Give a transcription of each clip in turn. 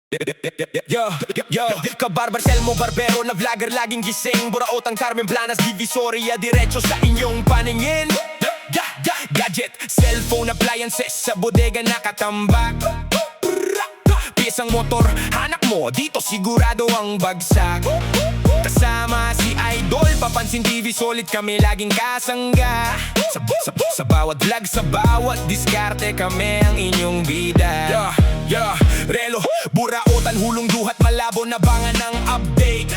Yo, yo, kabarbar, selmo, barbero na vlogger, laging gising. Buraotang Carmen Planas, Divisoria, diretso sa inyong paningin. Gadget, cellphone, appliances, sa bodega nakatambak. Piyesang motor, hanak mo, dito sigurado ang bagsak. Kasama si Idol, papansin TV, solid kami laging kasangga. Sa bawat vlog, sa bawat diskarte, kami ang inyong bida. Relo, buraotan, hulong duhat, malabo na bangan ng update.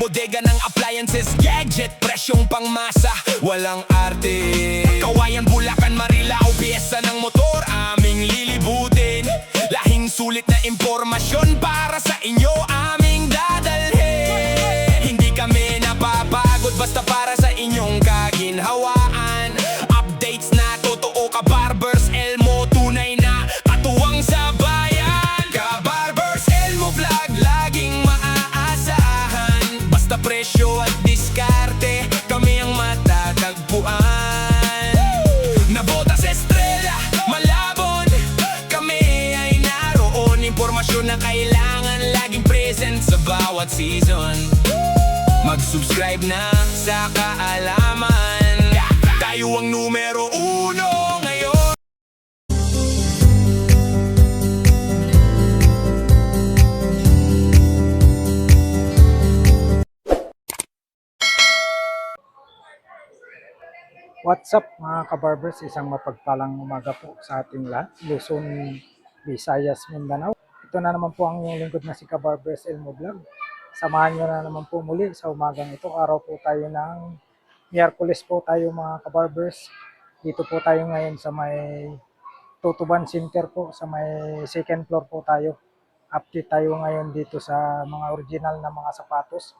Bodega ng appliances, gadget, presyong pangmasa, walang arte. Kawayan, Bulacan, Marilao, piyesa ng motor, aming lilibutin. Lahing sulit na impormasyon para sa inyo, aming dadalhin. Hindi kami napapagod, basta para sa inyong kaginhawaan. Updates na totoo, kabarbers, Elmo, tunay na katuwang sa bayan. Kabarbers, Elmo vlog, laging maaasahan. Basta presyo at diskarte, kami ang matatagpuan. Nabota sa estrella, malabon, kami ay naroon. Impormasyon na kailangan, laging present sa bawat season. Mag-subscribe na sa kaalaman, tayo ang numero uno ngayon. What's up mga kabarbers, isang mapagpalang umaga po sa ating lahat, Luzon, Visayas, Mindanao. Ito na naman po ang inyong lingkod na si Kabarbers Elmo Vlog. Samahan nyo na naman po muli sa umagang ito. Araw po tayo ng Miyerkules po tayo mga kabarbers. Dito po tayo ngayon sa may Tutuban Center po, sa may second floor po tayo. Update tayo ngayon dito sa mga original na mga sapatos.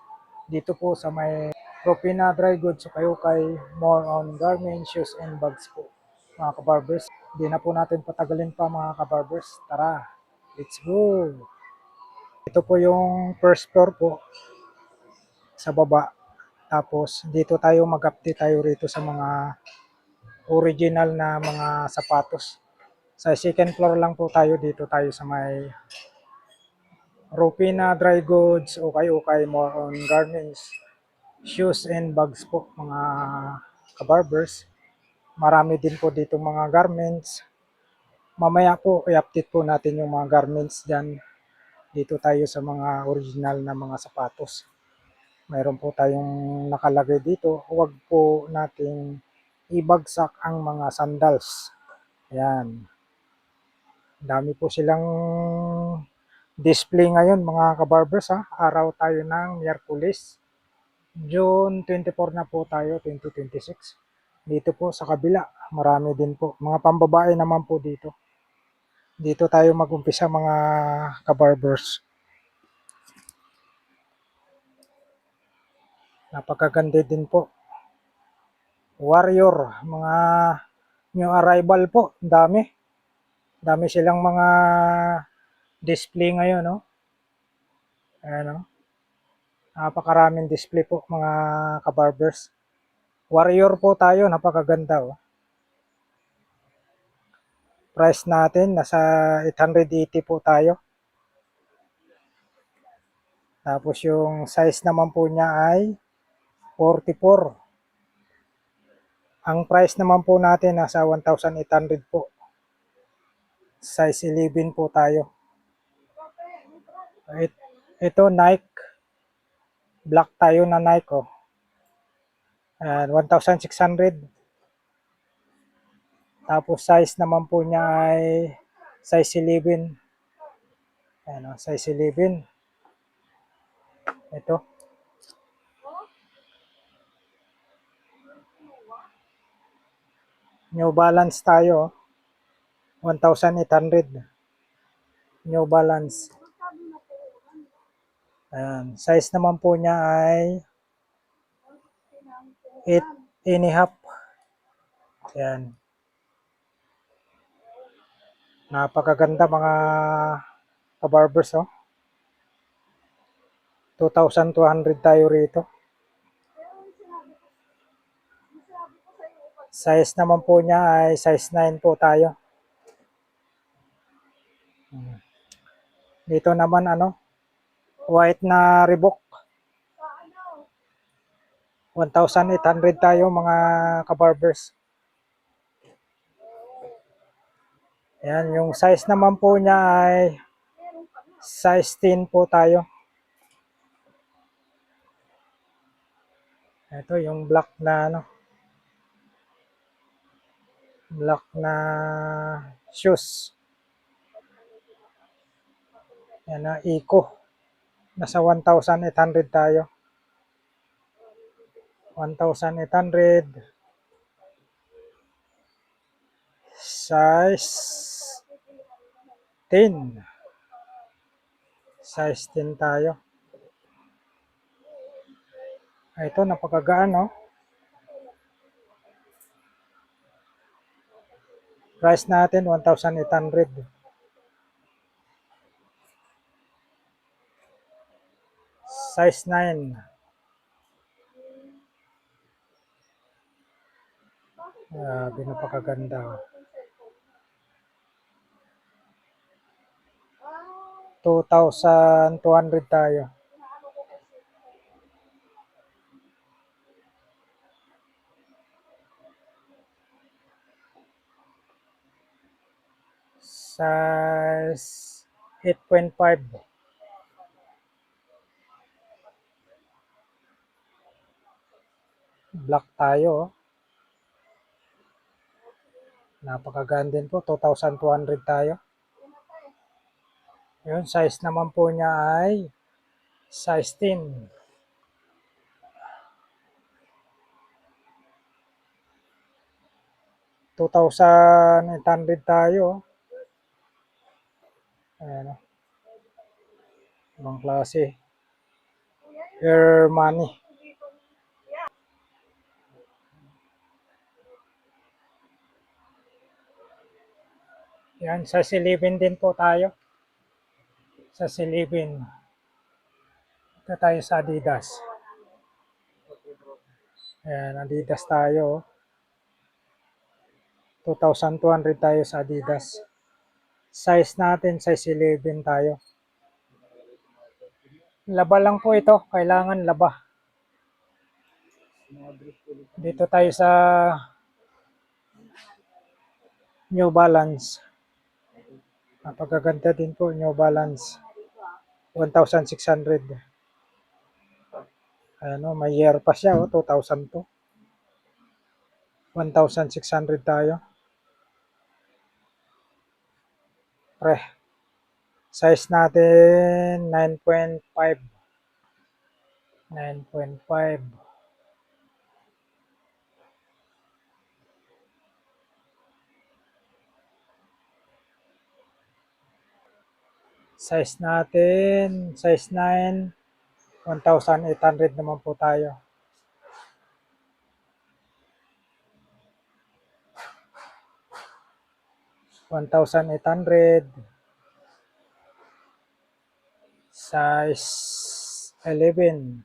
Dito po sa may Propina Dry Goods, so kayo kay more on garments, shoes, and bags po mga kabarbers. Hindi na po natin patagalin pa mga kabarbers. Tara, let's go! Ito po yung first floor po sa baba. Tapos dito tayo mag-update tayo rito sa mga original na mga sapatos. Sa second floor lang po tayo, dito tayo sa may Propina Dry Goods, okay, more on garments, shoes and bags po mga kabarbers. Marami din po dito mga garments. Mamaya po i-update po natin yung mga garments dyan. Dito tayo sa mga original na mga sapatos. Mayroon po tayong nakalagay dito. Huwag po nating ibagsak ang mga sandals. Ayan. Dami po silang display ngayon mga kabarbers ha. Araw tayo ng Miyerkules. June 24 na po tayo, 2026. Dito po sa kabila, marami din po. Mga pambabae naman po dito. Dito tayo mag-umpisa mga kabarbers. Napakaganda din po. Warrior, mga new arrival po. Dami. Dami silang mga display ngayon, no? Ayan, no? Napakaraming display po mga kabarbers. Warrior po tayo, napakaganda oh. Price natin nasa 880 po tayo. Tapos yung size naman po niya ay 44. Ang price naman po natin nasa 1,800 po. Size 11 po tayo. Ito Nike. Black tayo na Nike oh. 1,600. Tapos size naman po niya ay size 11. Ayan, size 11. Ito. New Balance tayo. 1,800. New Balance. Ayan. Size naman po niya ay 8.5. Ayan. Napakaganda mga kabarbers oh. 2,200 tayo rito. Size naman po niya ay size 9 po tayo. Dito naman white na Reebok. 1,800 tayo mga kabarbers. Ayan, yung size naman po niya ay size 10 po tayo. Ito yung black na black na shoes. Yan na Eco. Nasa 1,800 tayo. 1,800. Size 10. Size 10 tayo. Ito, napakagaan, no? Price natin, 1,800. Size 9. Grabe, napakaganda. 2,200 tayo. Size 8.5. Black tayo. Napakaganda din po. 2,200 tayo. Yun, size naman po niya ay size 10. 2,800 tayo. Ayan, ibang klase. Air money. Yan, sa silipin din po tayo. Sa silipin. Ito tayo sa Adidas. Ayan, Adidas tayo. 2,200 tayo sa Adidas. Size natin, size 11 tayo. Laba lang po ito. Kailangan laba. Dito tayo sa New Balance. Napakaganda din po, New Balance. 1,600. Ano, may year pa siya, 2,002. 1,600 tayo. Pre. Size natin 9.5. 9.5. Size natin, size 9, 1,800 naman po tayo. $1,800. Size 11.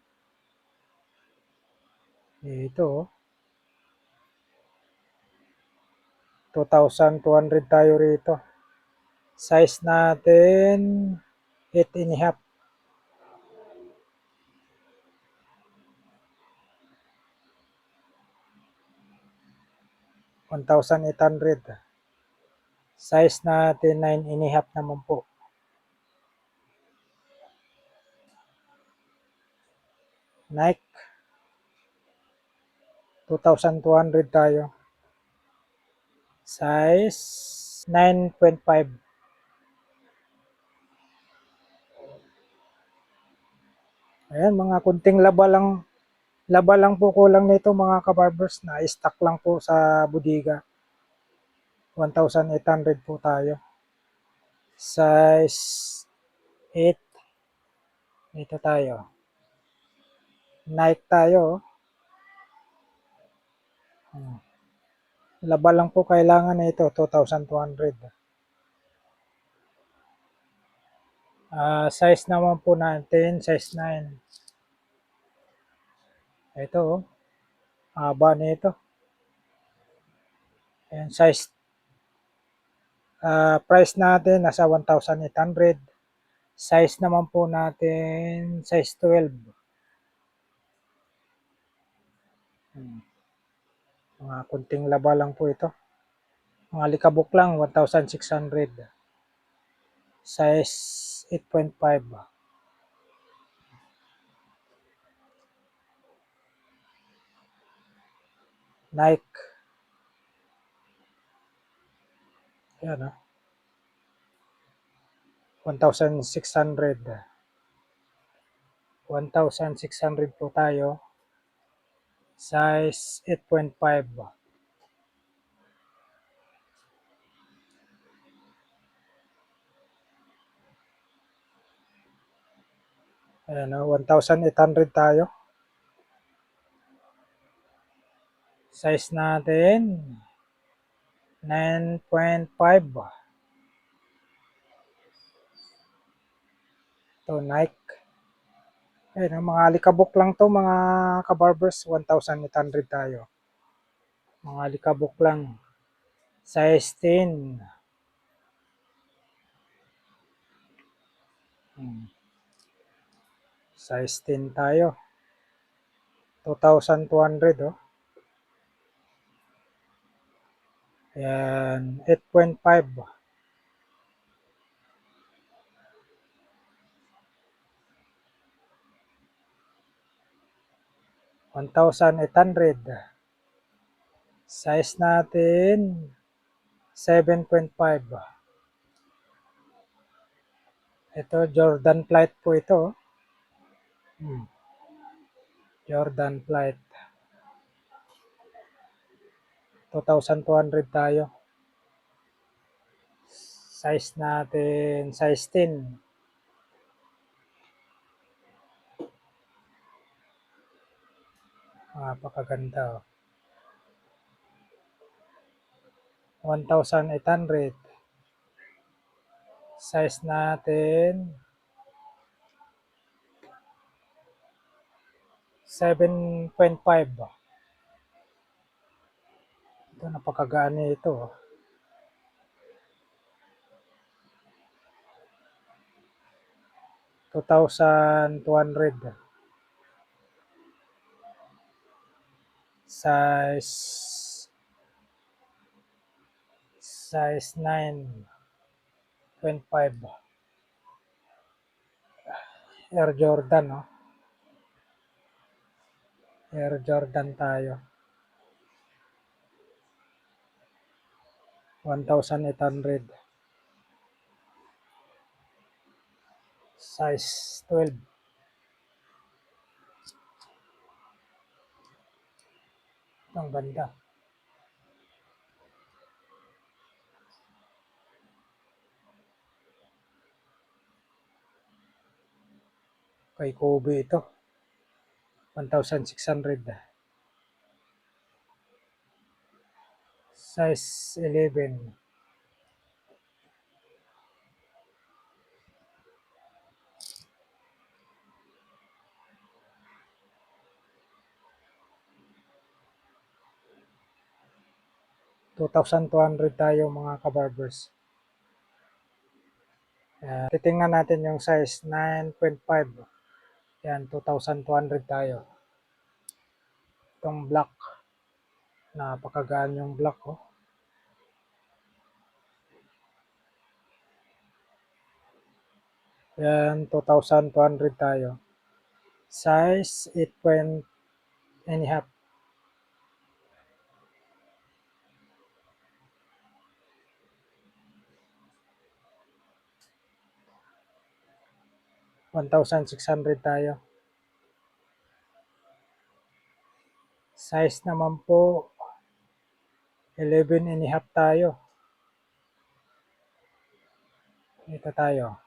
Ito, 2,200 tayo rito. Size natin, 8.5. $1,800. Size natin 9.5 naman po. Nike. 2,200 tayo. Size 9.5. Ayan, mga kunting laba lang po kulang nito mga kabarbers, na stock lang po sa bodega. 1,800 po tayo. Size 8. Dito tayo. Nike tayo. Laba lang po kailangan nito, 2,200. Size naman po natin, size 9. Ito, haba nito. Ayan, size, price natin nasa 1,800. Size naman po natin, size 12. Mga kunting laba lang po ito. Mga likabok lang, 1,600. Size 8.5. Nike. Yan, 1,600. 1,600 po tayo. Size 8.5. Ayan, 1,800 tayo. Size natin, 9.5. Ito, Nike. Ayan, mga alikabok lang to mga kabarbers, 1,800 tayo. Mga alikabok lang. Size 10. Size 10 tayo. 2,200, oh. Ayan, 8.5. 1,800. Size natin, 7.5. Ito, Jordan Flight po ito. Jordan Flight. 2,200 tayo. Size natin, size 10. Napakaganda, oh. 1,800. Size natin, 7.5. Ito, napakagaan ito, oh. 2,200. Size 9.5. Air Jordan, no? Air Jordan tayo. 1,800. Size 12. Ang ganda. Kay Kobe ito. 1,600. Size 11. 2,200 tayo mga kabarbers. Titingnan natin yung size 9.5. Yan, 2,200 tayo. Itong black. Napakagaan yung black, oh. Yan, 2,200 tayo. Size 8.5. 1,600 tayo. Size naman po, 11.5 tayo. Ito tayo.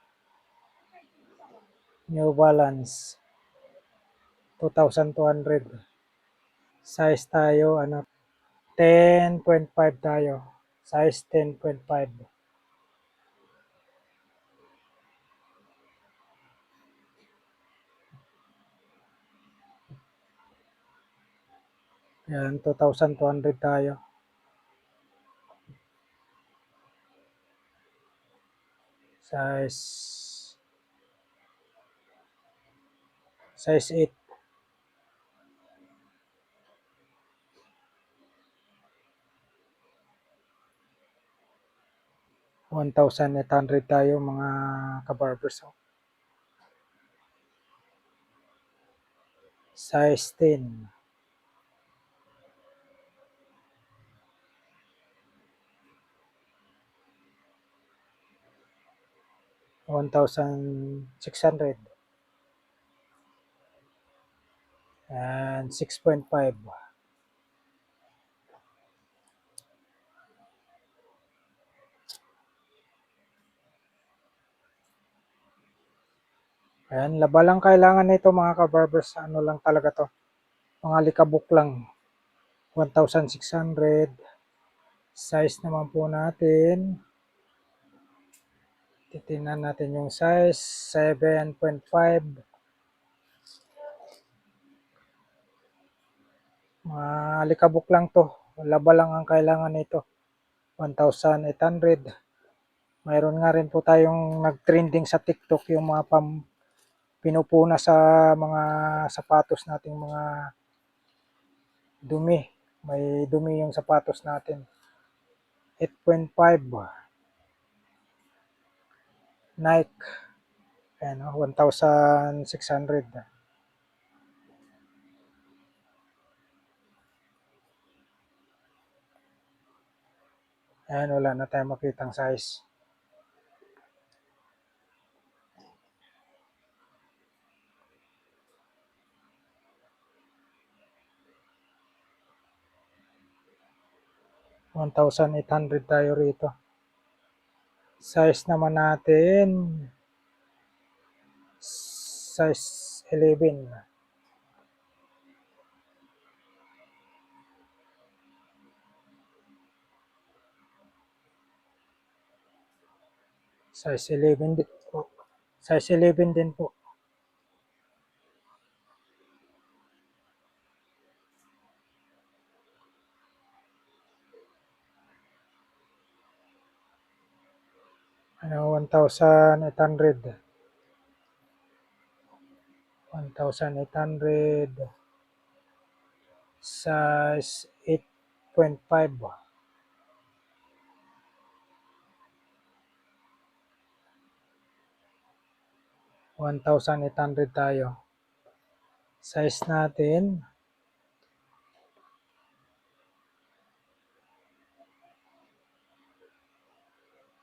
New Balance. 2,200. Size tayo, 10.5 tayo. Size 10.5. Yan, 2,200 tayo. Size Size 8. $1,800 tayo mga kabarbers. Size 10. $1,600. And 6.5. Ayan, laba lang kailangan nito mga kabarbers. Ano lang talaga to. Mga likabok lang. 1,600. Size naman po natin. Titingnan natin yung size. 7.5. Mga likabok lang to. Laba lang ang kailangan nito. 1,800. Mayroon nga rin po tayong nag-trending sa TikTok yung mga pinupuna sa mga sapatos nating mga dumi. May dumi yung sapatos natin. 8.5. Nike. Ayan, 1,600. Ayan, wala na tayong makitang size. $1,800 tayo rito. Size naman natin, size 11. Size 11 din po. Size 11 din po. Ano, 1,800. 1,800. Size 8.5. 1,800 tayo. Size natin,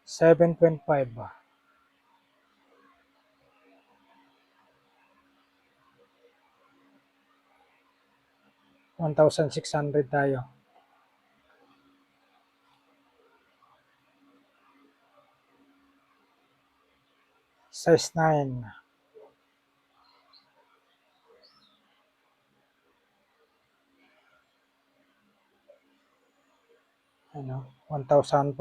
7.5. 1,600 tayo. Size 9. Ano, 1,400.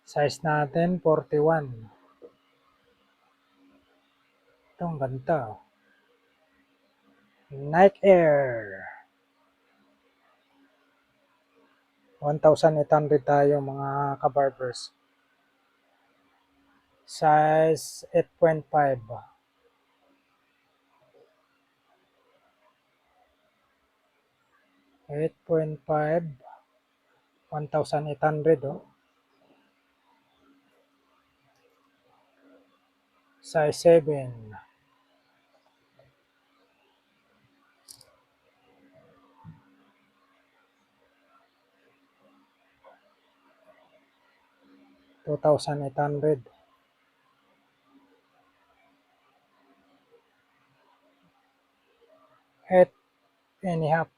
Size natin, 41. Ito, ang ganda. Nike Air. 1,800 tayo mga kabarbers. Size 8.5. 8.5. 1,800 oh. Size 7. $2,800. 8.5.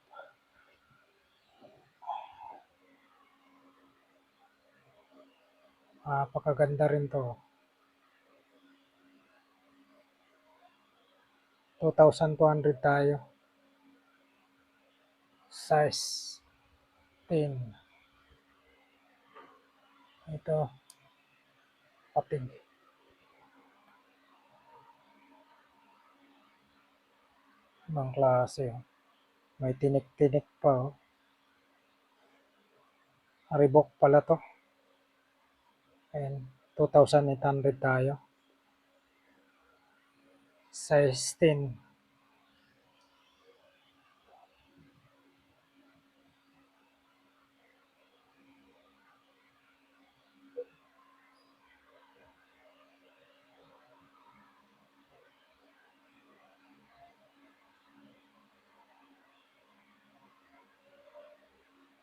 Napakaganda rin to. 2,200 tayo. Size 10. Ito, patig. Ibang klase. May tinik-tinik pa. Oh. Reebok pala to. Ayan, 2,800 tayo. Size 10.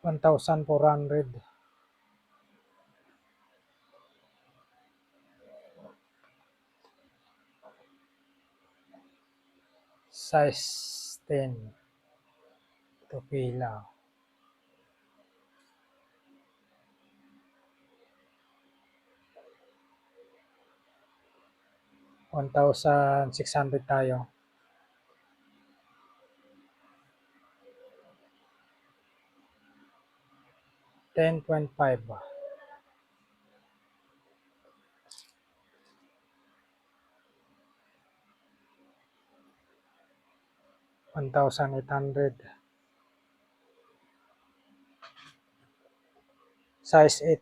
1,400. Size 10. Ito pila. 1,600 tayo. 10.5. 1,800. Size 8.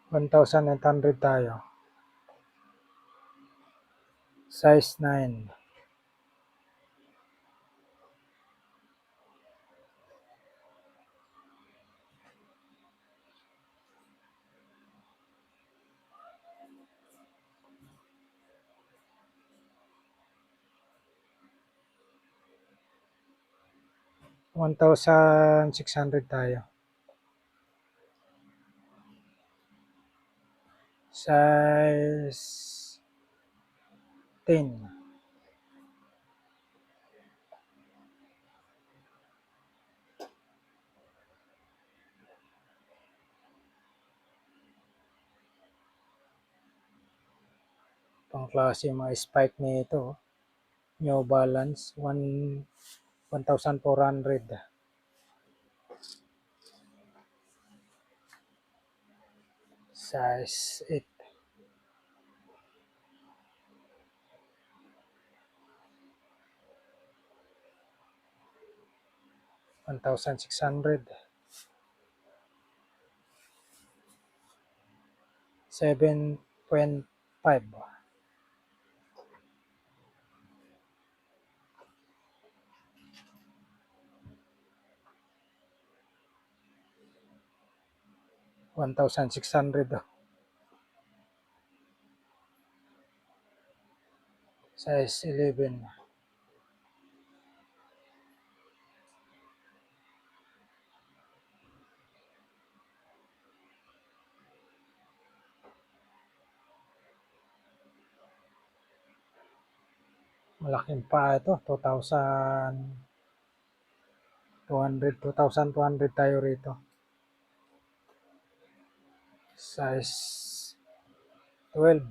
1,800 tayo. Size 9. 1,600 tayo. Size 10. Pang-klase mga spike nito. New Balance 1,400. Size 8. 1,600. 7.5. 1,600. Size 11. Malaking pa ito. 2,200 tayo rito. Size 12.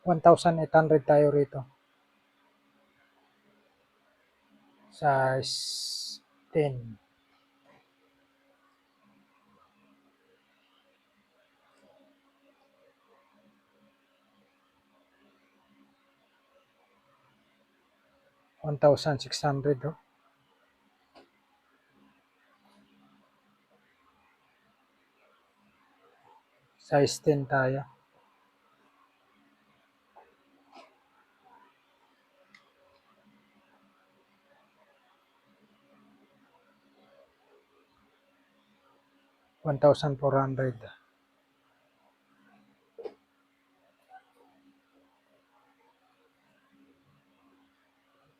1,800 tayo rito. Size 10. 1,600. Size 10 tayo. 1,400.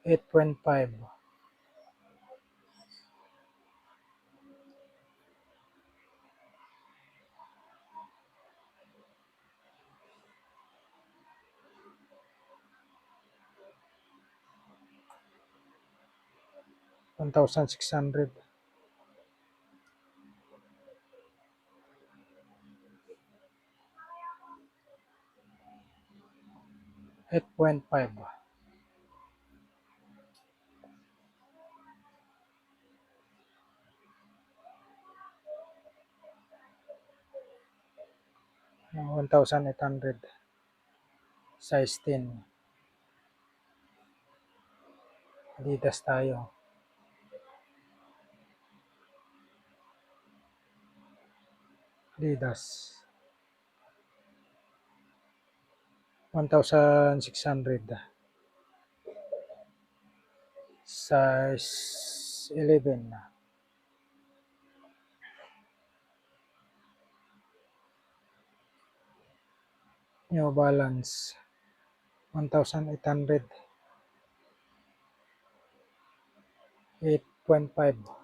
8.5. 1,600. 8.5. Yung 1,800. Size 10. Adidas tayo. Adidas. 1,600. Size 11. New Balance. 1,800. 8.5.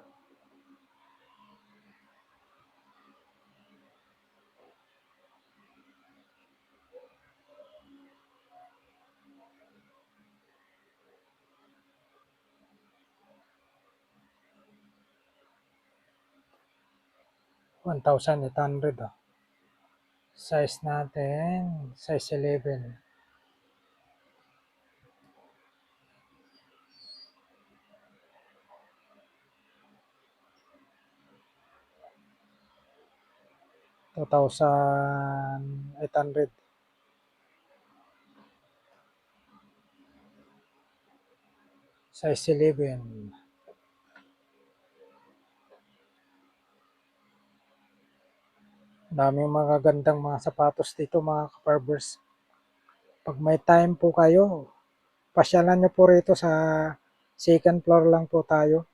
$1,800. Size natin, size 11. $2,800. Size 11. Daming magagandang mga sapatos dito mga ka-barbers. Pag may time po kayo, pasyalan nyo po rito sa second floor lang po tayo.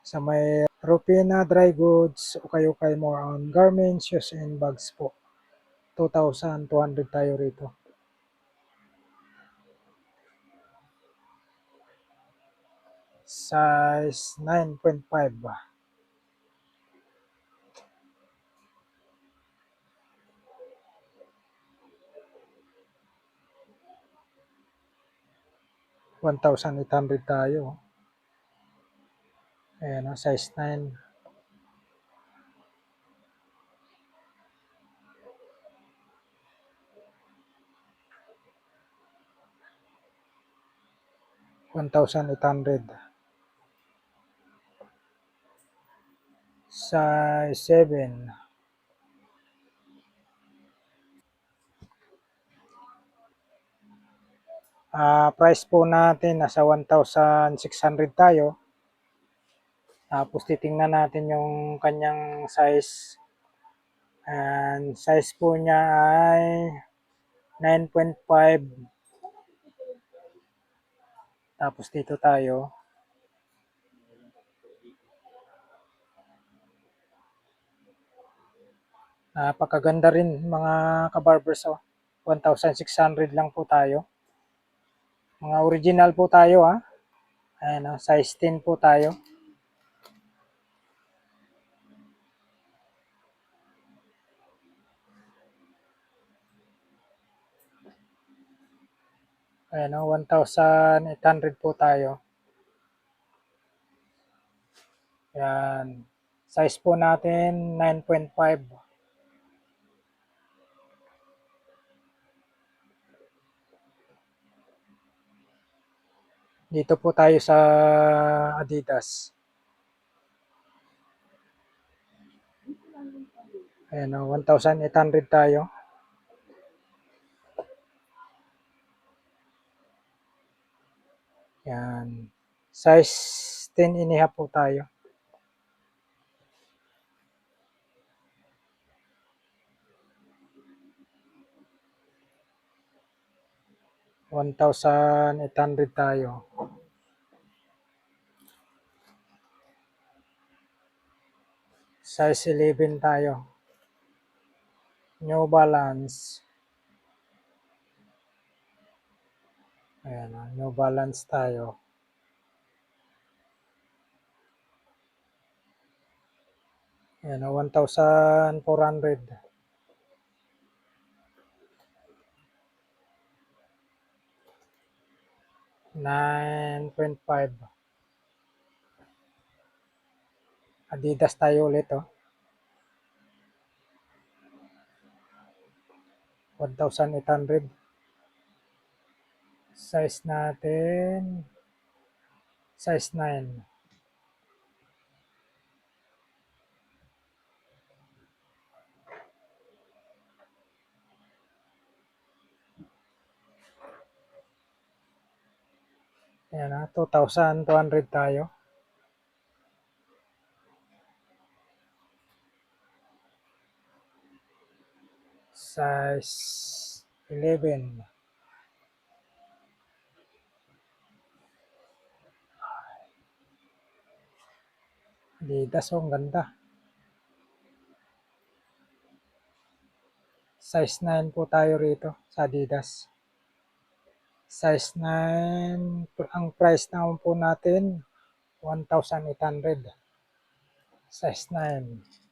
Sa may Rupina Dry Goods o kayo kay more on garments, shoes and bags po. 2,200 tayo rito. Size 9.5. $1,800 tayo. Ayan, size 9. $1,800. Size 7. Price po natin nasa 1,600 tayo. Tapos titingnan natin yung kanyang size. And size po niya ay 9.5. Tapos dito tayo. Napakaganda rin mga kabarbers. 1,600 lang po tayo. Mga original po tayo Ayan, size 10 po tayo. Ayan, 1,800 po tayo. Ayan. Size po natin 9.5. Dito po tayo sa Adidas. Ayan, 1,800 tayo. Ayan. Size 10.5 po tayo. $1,800 tayo. Size 11 tayo. New Balance. Ayan, New Balance tayo. Ayan, 1,400. $9.5. Adidas tayo ulit 1,800. Size natin size 9. Ayan na, 2,200 tayo. Size 11. Adidas, oh, ang ganda. Size 9 po tayo rito sa Adidas. Size 9, ang price naman po natin, 1,800. Size 9.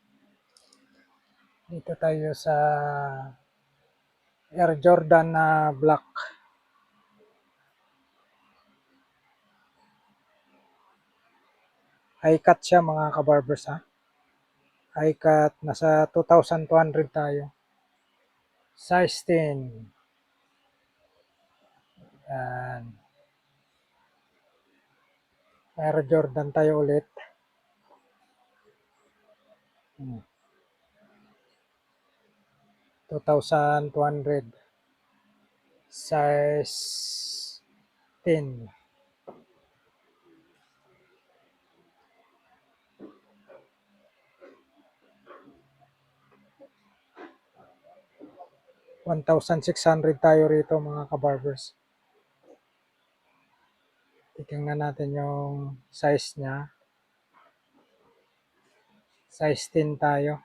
Dito tayo sa Air Jordan na black. High cut siya mga kabarbers ha. High cut, nasa 2,200 tayo. Size 10. Yan. Air Jordan tayo ulit. 2,200. Size 10. $1,600 tayo rito mga kabarbers. Titingnan natin yung size niya. Size 10 tayo.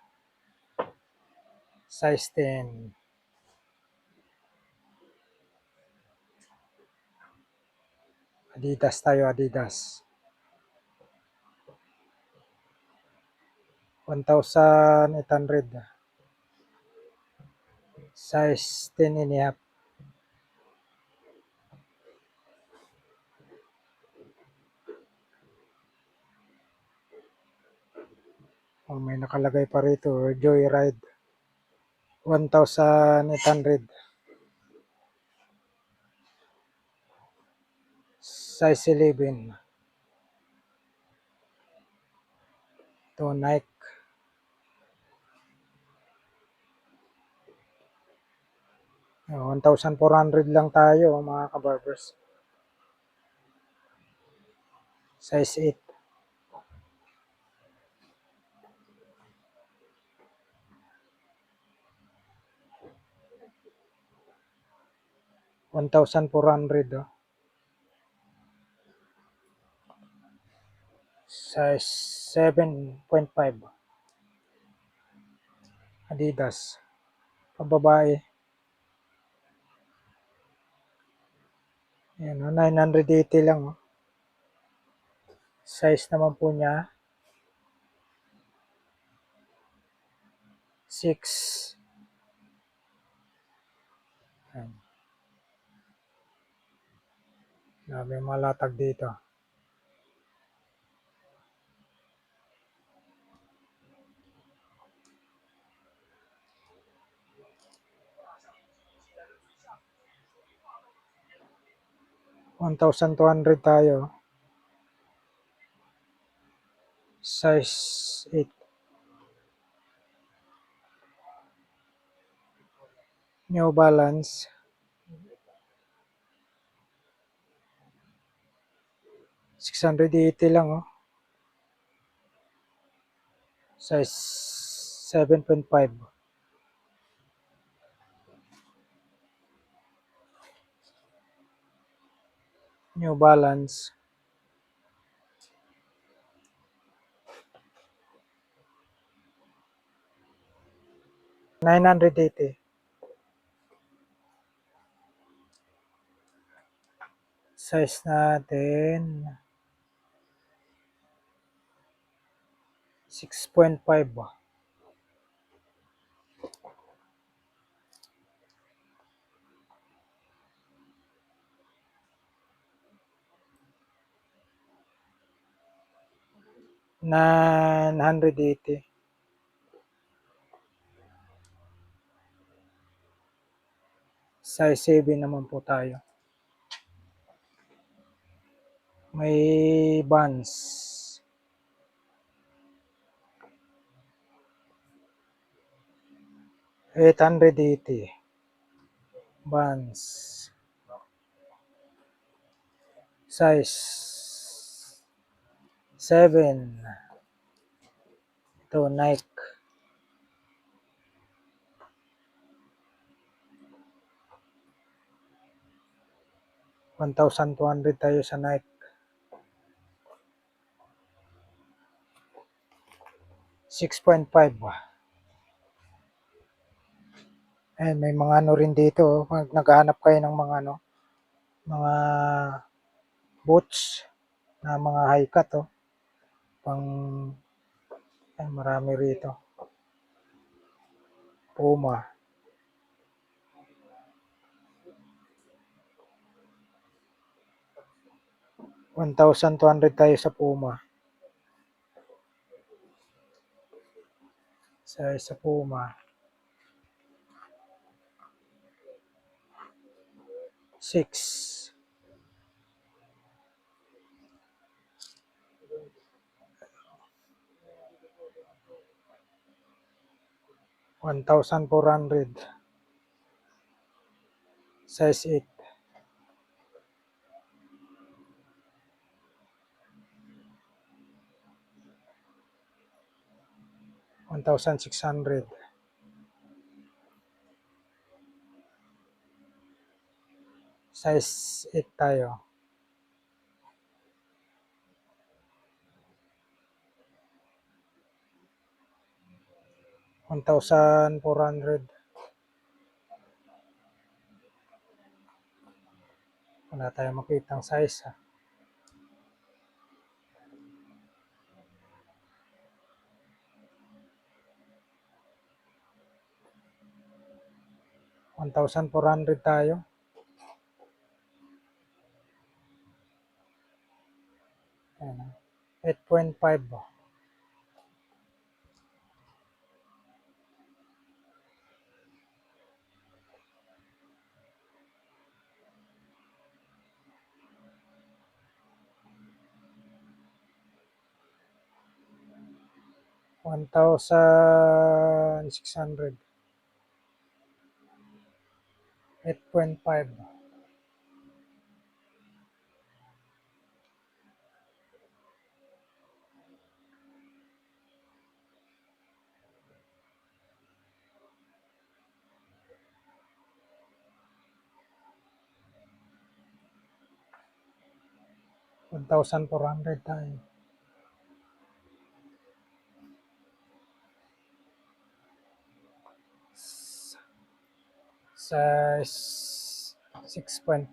Size 10. Adidas tayo, Adidas. 1,800. Size 10 and a half. Oh, may nakalagay pa rito, Joyride. 1,800. Size 11. To Nike. Oh, 1,400 lang tayo mga kabarbers. Size 8. $1,400. Oh. Size 7.5. Adidas. Pababae. Ayan, 980 lang. Oh. Size naman po niya 6. Ayan. Dami malatag dito. $1,200 tayo. Size 8. New Balance. $680 lang. Oh. Size 7.5. New Balance. $980. Size natin 6.5. $980. Size 7 naman po tayo. May Vans. $880. Vans. Size 7. Ito, Nike. $1,200 tayo sa Nike. 6.5. Eh, may mga ano rin dito. Pag naghahanap kayo ng mga ano, mga boots na mga high cut, pang, ay, marami rito. Puma. $1,200 tayo sa Puma. Sa Puma. 6. $1,400. Size 8. $1,600. Size 8 tayo. $1,400. Wala tayong makitang size, ha. $1,400 tayo. Ayan, 8.5. $1,600. 8.5. $1,400 tayo. Size 6.5.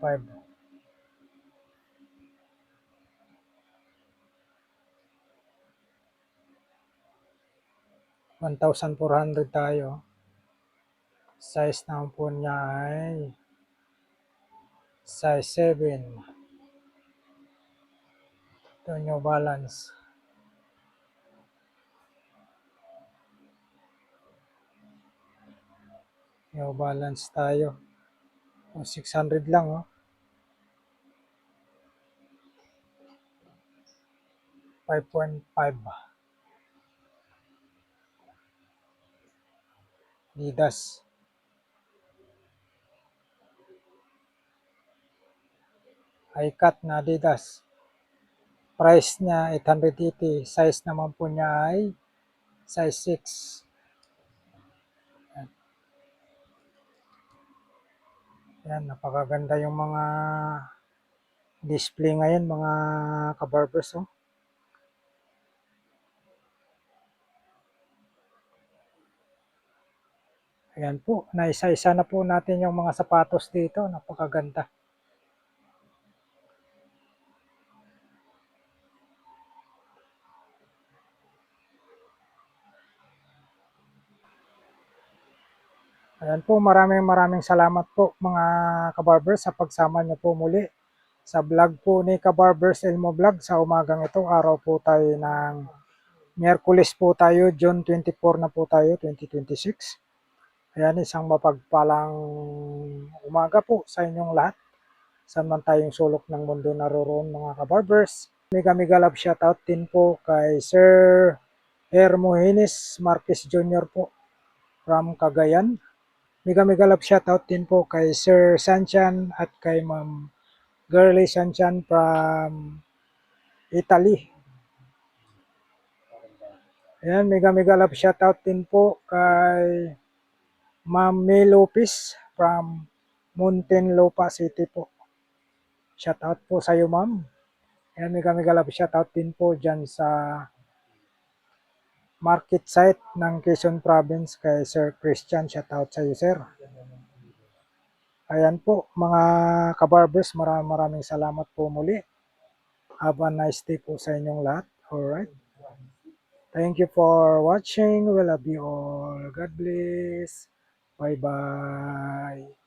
$1,400 tayo. Size naman po niya ay size 7. Ito, New Balance. New Balance tayo. 600 lang, 5.5. Adidas. High cut na Adidas. Price niya 880. Size naman po niya ay size 6. Yan, napakaganda yung mga display ngayon, mga kabarbers, Ayan po, naisa-isa na po natin yung mga sapatos dito, napakaganda. Ayan po, maraming salamat po mga kabarbers sa pagsama niyo po muli sa vlog po ni Kabarbers Elmo Vlog sa umagang ito. Araw po tayo ng Miyerkules po tayo, June 24 na po tayo, 2026. Ayan, isang mapagpalang umaga po sa inyong lahat. Saan man tayong sulok ng mundo naroroon mga kabarbers. Mega love shoutout din po kay Sir Hermogenes Marquez Jr. po from Cagayan. Mega love shoutout din po kay Sir Sanchan at kay Ma'am Girly Shanchan from Italy. Ayan, mega mega love shoutout din po kay Ma'am May Lopez from Muntinlupa City po. Shoutout po sa iyo, ma'am. Ayan, mega mega love shoutout din po dyan sa market site ng Quezon Province kay Sir Christian. Shoutout sa iyo, sir. Ayan po, mga kabarbers, maraming salamat po muli. Have a nice day po sa inyong lahat. Alright. Thank you for watching. We love you all. God bless. Bye-bye.